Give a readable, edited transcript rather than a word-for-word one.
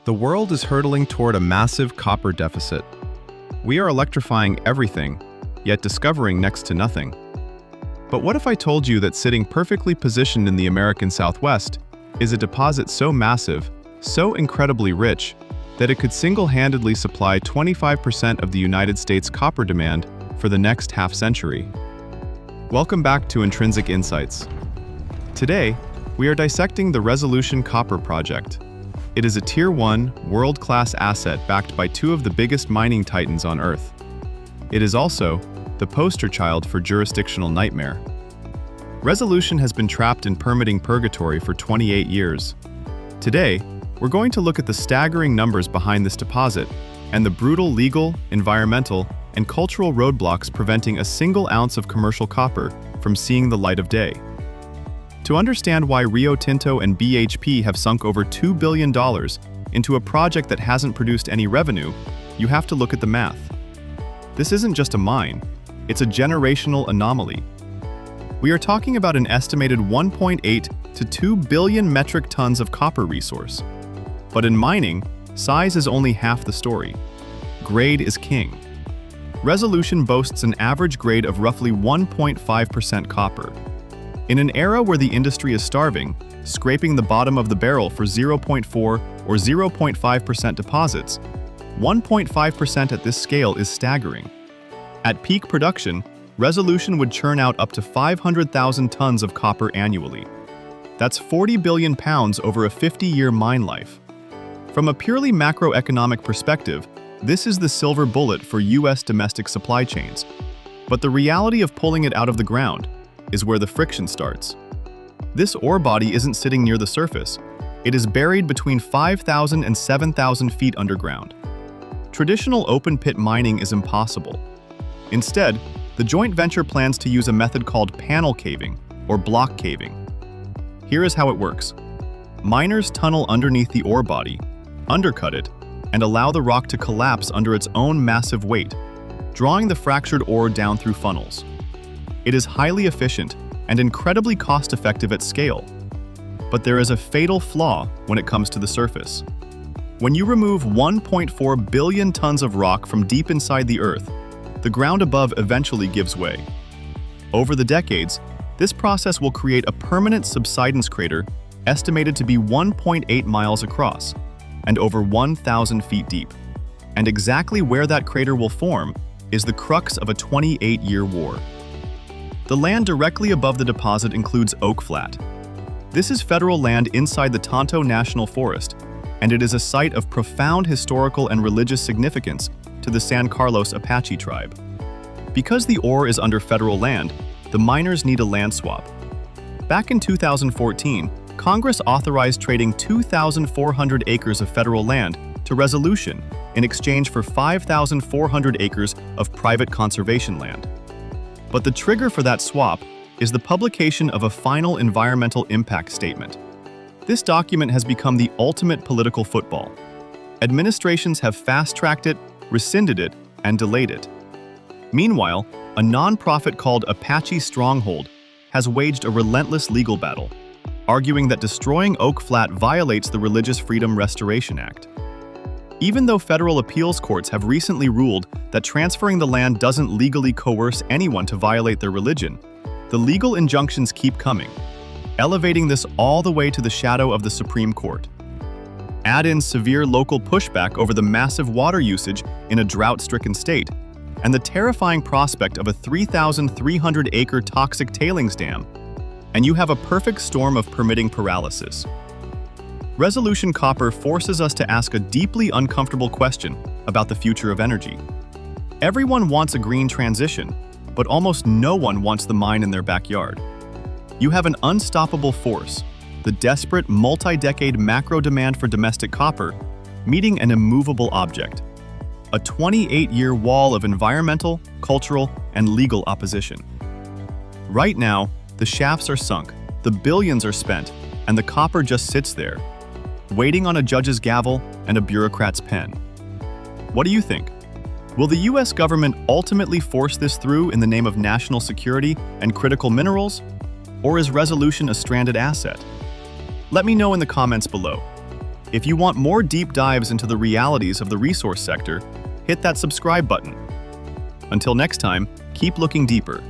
The world is hurtling toward a massive copper deficit. We are electrifying everything, yet discovering next to nothing. But what if I told you that sitting perfectly positioned in the American Southwest is a deposit so massive, so incredibly rich, that it could single-handedly supply 25% of the United States copper demand for the next half-century? Welcome back to Intrinsic Insights. Today, we are dissecting the Resolution Copper Project. It is a Tier 1, world-class asset backed by two of the biggest mining titans on Earth. It is also the poster child for jurisdictional nightmare. Resolution has been trapped in permitting purgatory for 28 years. Today, we're going to look at the staggering numbers behind this deposit and the brutal legal, environmental, and cultural roadblocks preventing a single ounce of commercial copper from seeing the light of day. To understand why Rio Tinto and BHP have sunk over $2 billion into a project that hasn't produced any revenue, you have to look at the math. This isn't just a mine, it's a generational anomaly. We are talking about an estimated 1.8 to 2 billion metric tons of copper resource. But in mining, size is only half the story. Grade is king. Resolution boasts an average grade of roughly 1.5% copper. In an era where the industry is starving, scraping the bottom of the barrel for 0.4 or 0.5% deposits, 1.5% at this scale is staggering. At peak production, Resolution would churn out up to 500,000 tons of copper annually. That's 40 billion pounds over a 50-year mine life. From a purely macroeconomic perspective, this is the silver bullet for U.S. domestic supply chains. But the reality of pulling it out of the ground is where the friction starts. This ore body isn't sitting near the surface. It is buried between 5,000 and 7,000 feet underground. Traditional open-pit mining is impossible. Instead, the joint venture plans to use a method called panel caving, or block caving. Here is how it works. Miners tunnel underneath the ore body, undercut it, and allow the rock to collapse under its own massive weight, drawing the fractured ore down through funnels. It is highly efficient and incredibly cost-effective at scale. But there is a fatal flaw when it comes to the surface. When you remove 1.4 billion tons of rock from deep inside the earth, the ground above eventually gives way. Over the decades, this process will create a permanent subsidence crater estimated to be 1.8 miles across and over 1,000 feet deep. And exactly where that crater will form is the crux of a 28-year war. The land directly above the deposit includes Oak Flat. This is federal land inside the Tonto National Forest, and it is a site of profound historical and religious significance to the San Carlos Apache tribe. Because the ore is under federal land, the miners need a land swap. Back in 2014, Congress authorized trading 2,400 acres of federal land to Resolution in exchange for 5,400 acres of private conservation land. But the trigger for that swap is the publication of a final environmental impact statement. This document has become the ultimate political football. Administrations have fast-tracked it, rescinded it, and delayed it. Meanwhile, a nonprofit called Apache Stronghold has waged a relentless legal battle, arguing that destroying Oak Flat violates the Religious Freedom Restoration Act. Even though federal appeals courts have recently ruled that transferring the land doesn't legally coerce anyone to violate their religion, the legal injunctions keep coming, elevating this all the way to the shadow of the Supreme Court. Add in severe local pushback over the massive water usage in a drought-stricken state, and the terrifying prospect of a 3,300-acre toxic tailings dam, and you have a perfect storm of permitting paralysis. Resolution Copper forces us to ask a deeply uncomfortable question about the future of energy. Everyone wants a green transition, but almost no one wants the mine in their backyard. You have an unstoppable force, the desperate multi-decade macro demand for domestic copper, meeting an immovable object, a 28-year wall of environmental, cultural, and legal opposition. Right now, the shafts are sunk, the billions are spent, and the copper just sits there, waiting on a judge's gavel and a bureaucrat's pen. What do you think? Will the U.S. government ultimately force this through in the name of national security and critical minerals? Or is Resolution a stranded asset? Let me know in the comments below. If you want more deep dives into the realities of the resource sector, hit that subscribe button. Until next time, keep looking deeper.